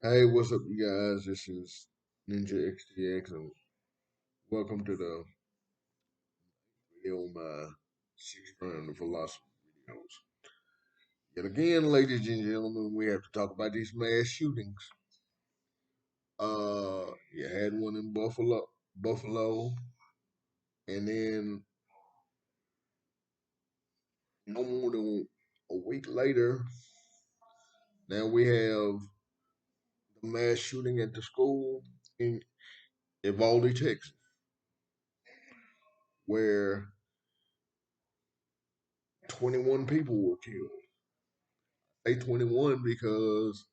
Hey, what's up, you guys? This is Ninjaxtx, and welcome to the video on my sixth round of philosophy videos. Yet again, ladies and gentlemen, we have to talk about these mass shootings. You had one in Buffalo, and then no more than a week later, now we have the mass shooting at the school in Uvalde, Texas, where 21 people were killed. I say 21 because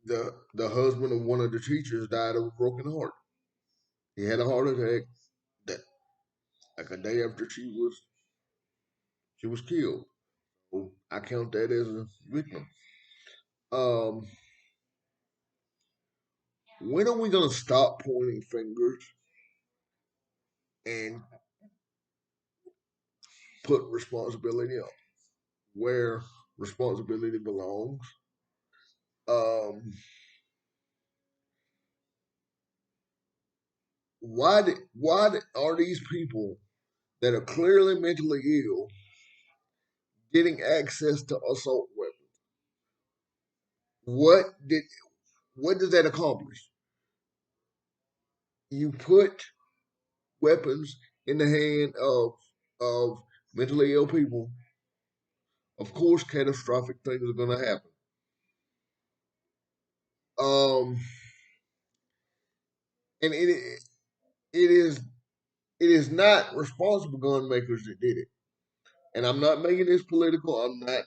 the husband of one of the teachers died of a broken heart. He had a heart attack that like a day after she was killed. So I count that as a victim. Um, when are we gonna stop pointing fingers and put responsibility up where responsibility belongs? Um, are these people that are clearly mentally ill getting access to assault weapons? What did what does that accomplish? You put weapons in the hand of mentally ill people, of course, catastrophic things are going to happen. Um, and it is it is not responsible gun makers that did it. And I'm not making this political. I'm not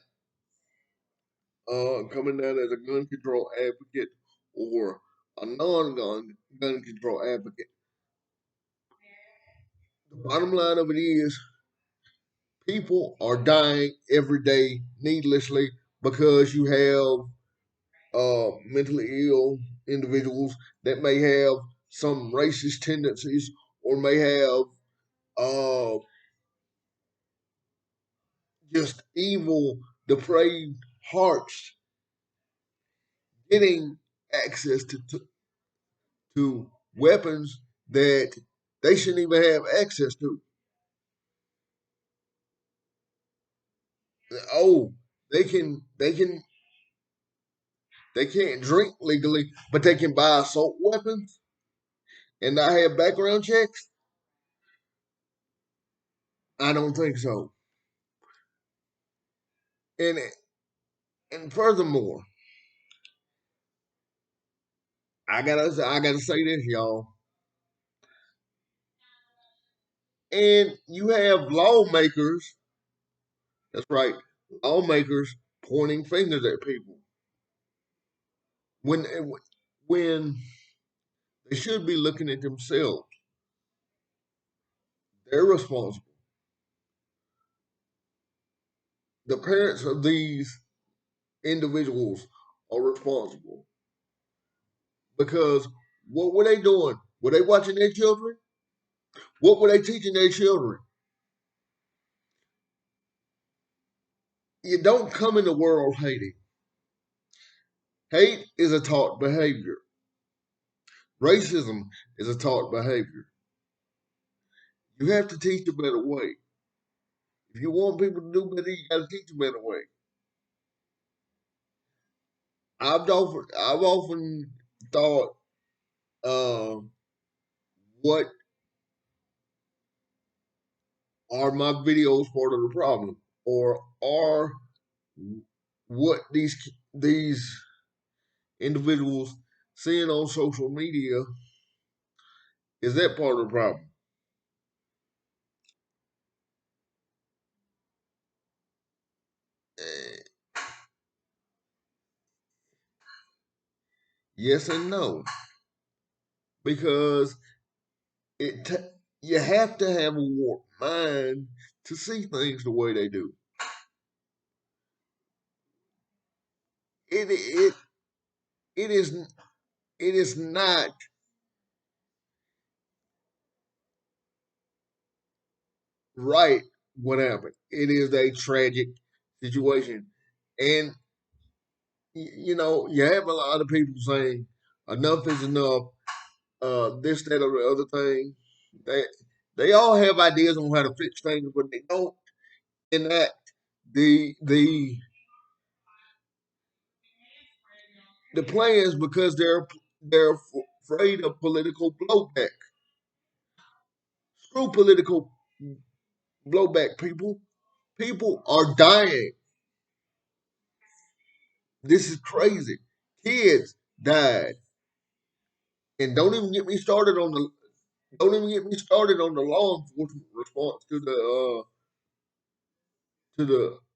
coming down as a gun control advocate or a non gun control advocate. The bottom line of it is people are dying every day needlessly because you have mentally ill individuals that may have some racist tendencies or may have uh, just evil, depraved hearts getting access to weapons that they shouldn't even have access to. Oh, they can't drink legally, but they can buy assault weapons and not have background checks. I don't think so. And and furthermore, I gotta say this, y'all. And you have lawmakers, that's right, lawmakers pointing fingers at people when when they should be looking at themselves. They're responsible. The parents of these individuals are responsible because what were they doing? Were they watching their children? What were they teaching their children? You don't come in the world hating. Hate is a taught behavior. Racism is a taught behavior. You have to teach a better way. If you want people to do better, you got to teach them better way. I've often thought, uh, what are my videos part of the problem, or are what these individuals seeing on social media is that part of the problem? Eh, yes and no, because it t- you have to have a warped mind to see things the way they do. It it it is it is not right what happened. It is a tragic situation, and you have a lot of people saying enough is enough. This, that, or the other thing. They they all have ideas on how to fix things, but they don't enact the the plans because they're afraid of political blowback. Screw political blowback, people. People are dying. This is crazy. Kids died, and don't even get me started on the law enforcement response to the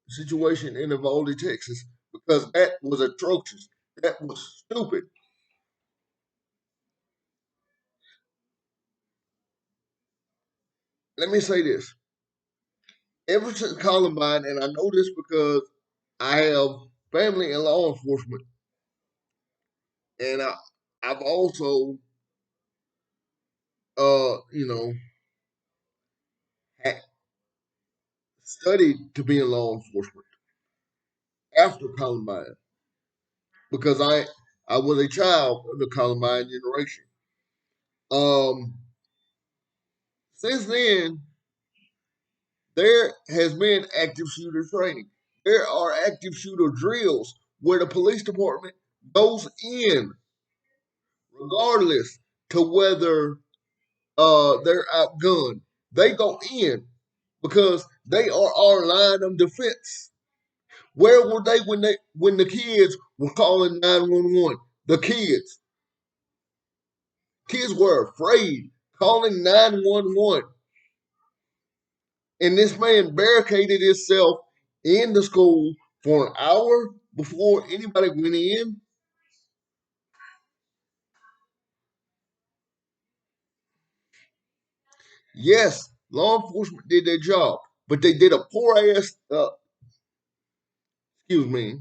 situation in Uvalde, Texas, because that was atrocious. That was stupid. Let me say this: ever since Columbine, and I know this because I have family in law enforcement, and I've also, you know, studied to be in law enforcement after Columbine because I was a child of the Columbine generation. Um, since then, there has been active shooter training. There are active shooter drills where the police department goes in, regardless to whether they're outgunned. They go in because they are our line of defense. Where were they when the kids were calling 911? The kids were afraid calling 911, and this man barricaded himself in the school for an hour before anybody went in. Yes, law enforcement did their job, but they did a poor ass. Excuse me.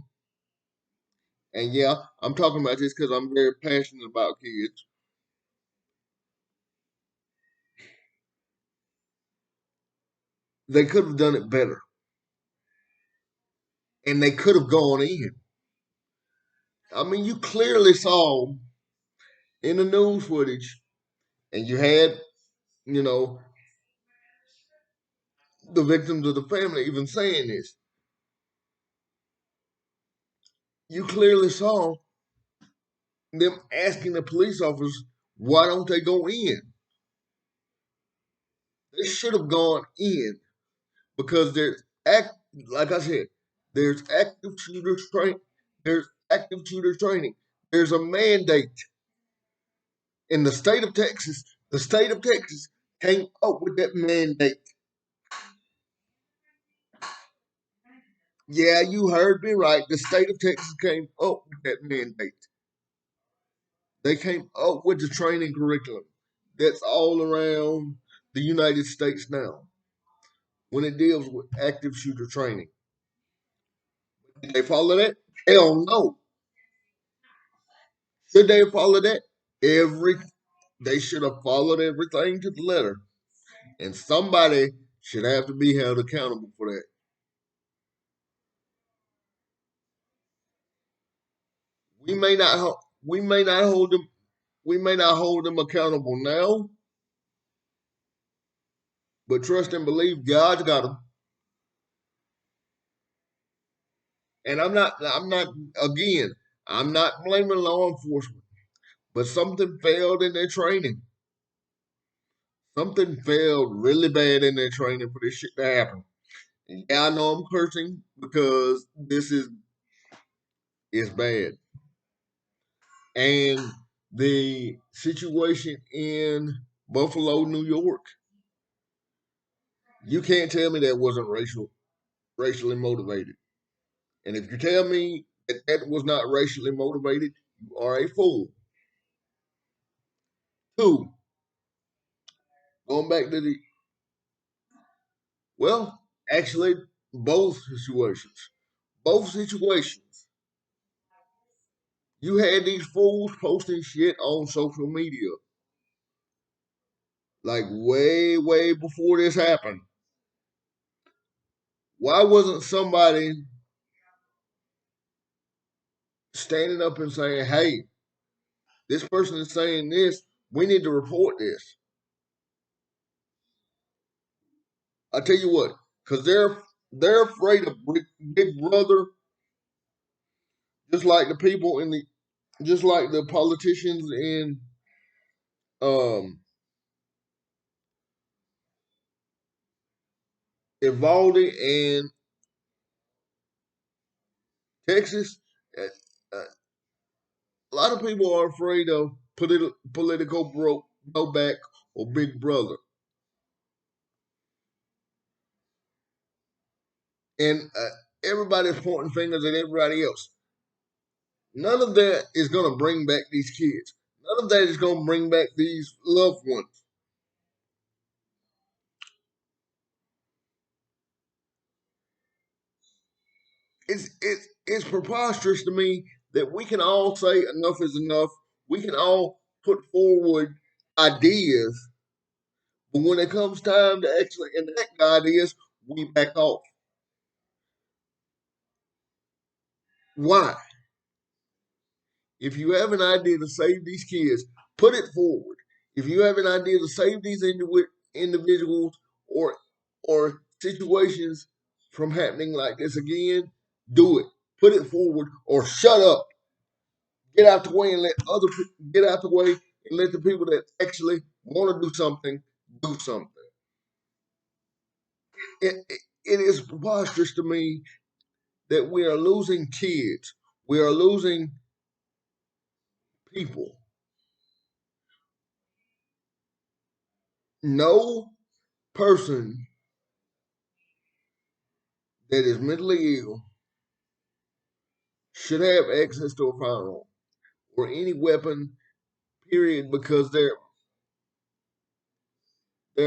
And yeah, I'm talking about this because I'm very passionate about kids. They could have done it better, and they could have gone in. I mean, you clearly saw in the news footage, and you had, you know, the victims of the family even saying this. You clearly saw them asking the police officers, why don't they go in? They should have gone in because like I said, there's active shooters training. There's active shooter training. There's a mandate in the state of Texas. The state of Texas came up with that mandate. Yeah, you heard me right. The state of Texas came up with that mandate. They came up with the training curriculum that's all around the United States now when it deals with active shooter training. Did they follow that? Hell no. Should they follow that? Every They should have followed everything to the letter, and somebody should have to be held accountable for that. We may not we may not hold them accountable now, but trust and believe God's got them. And I'm not blaming law enforcement, but something failed in their training. Something failed really bad in their training for this shit to happen. And yeah, I know I'm cursing because this is bad. And the situation in Buffalo, New York, you can't tell me that wasn't racially motivated. And if you tell me that that was not racially motivated, you are a fool. Two, going back to the well, actually, both situations. Both situations. You had these fools posting shit on social media like way, way before this happened. Why wasn't somebody standing up and saying, "Hey, this person is saying this. We need to report this." I tell you what, because they're afraid of Big Brother, just like the people in the, just like the politicians in um Uvalde and Texas. Uh, uh, a lot of people are afraid of political blowback or Big Brother, and everybody's pointing fingers at everybody else. None of that is going to bring back these kids. None of that is going to bring back these loved ones. It's preposterous to me that we can all say enough is enough. We can all put forward ideas, but when it comes time to actually enact ideas, we back off. Why? If you have an idea to save these kids, put it forward. If you have an idea to save these individuals or situations from happening like this again, do it. Put it forward or shut up. Get out the way and let other people get out the way and let the people that actually want to do something. It is preposterous to me that we are losing kids. We are losing people. No person that is mentally ill should have access to a firearm or any weapon, period, because they're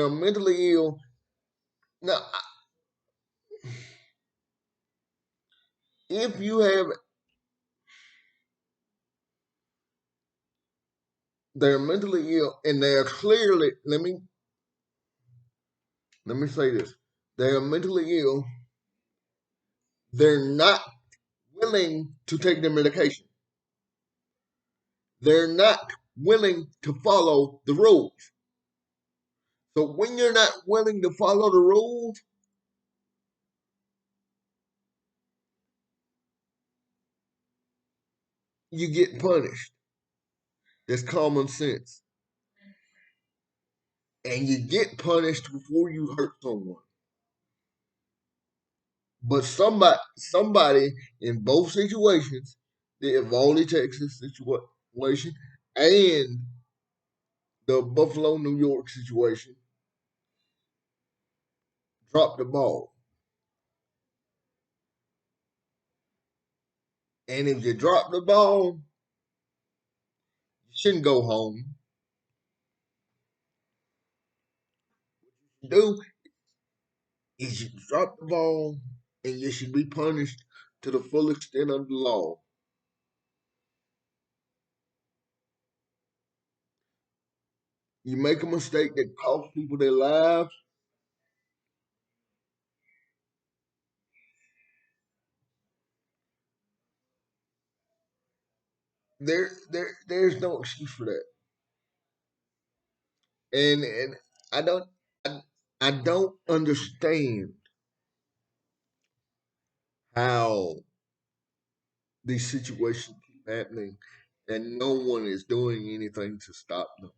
mentally ill. Now, if you have, they're mentally ill and they are clearly. Let me say this: they are mentally ill. They're not willing to take their medication. They're not willing to follow the rules. So when you're not willing to follow the rules, you get punished. That's common sense. And you get punished before you hurt someone. But somebody in both situations, the Uvalde, Texas situation and the Buffalo, New York situation, dropped the ball. And if you drop the ball, you shouldn't go home. Do is you drop the ball and you should be punished to the full extent of the law. You make a mistake that costs people their lives, there's no excuse for that. And I don't I, I don't understand how these situations keep happening and no one is doing anything to stop them.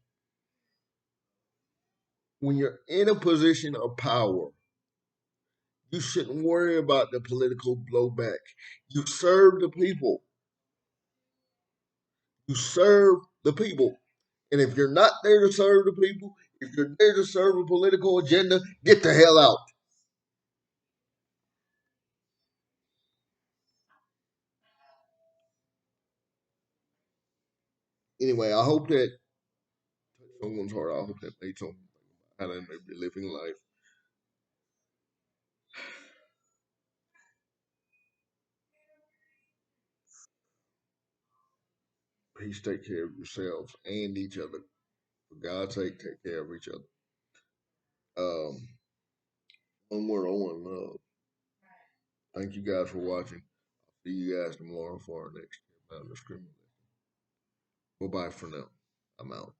When you're in a position of power, you shouldn't worry about the political blowback. You serve the people. You serve the people. And if you're not there to serve the people, if you're there to serve a political agenda, get the hell out. Anyway, I hope that touched someone's heart. I hope that made someone think about how they may be living life. Please take care of yourselves and each other. For God's sake, take care of each other. Um, one word I want to love. Thank you guys for watching. See you guys tomorrow for our next. discrimination. Bye bye for now. I'm out.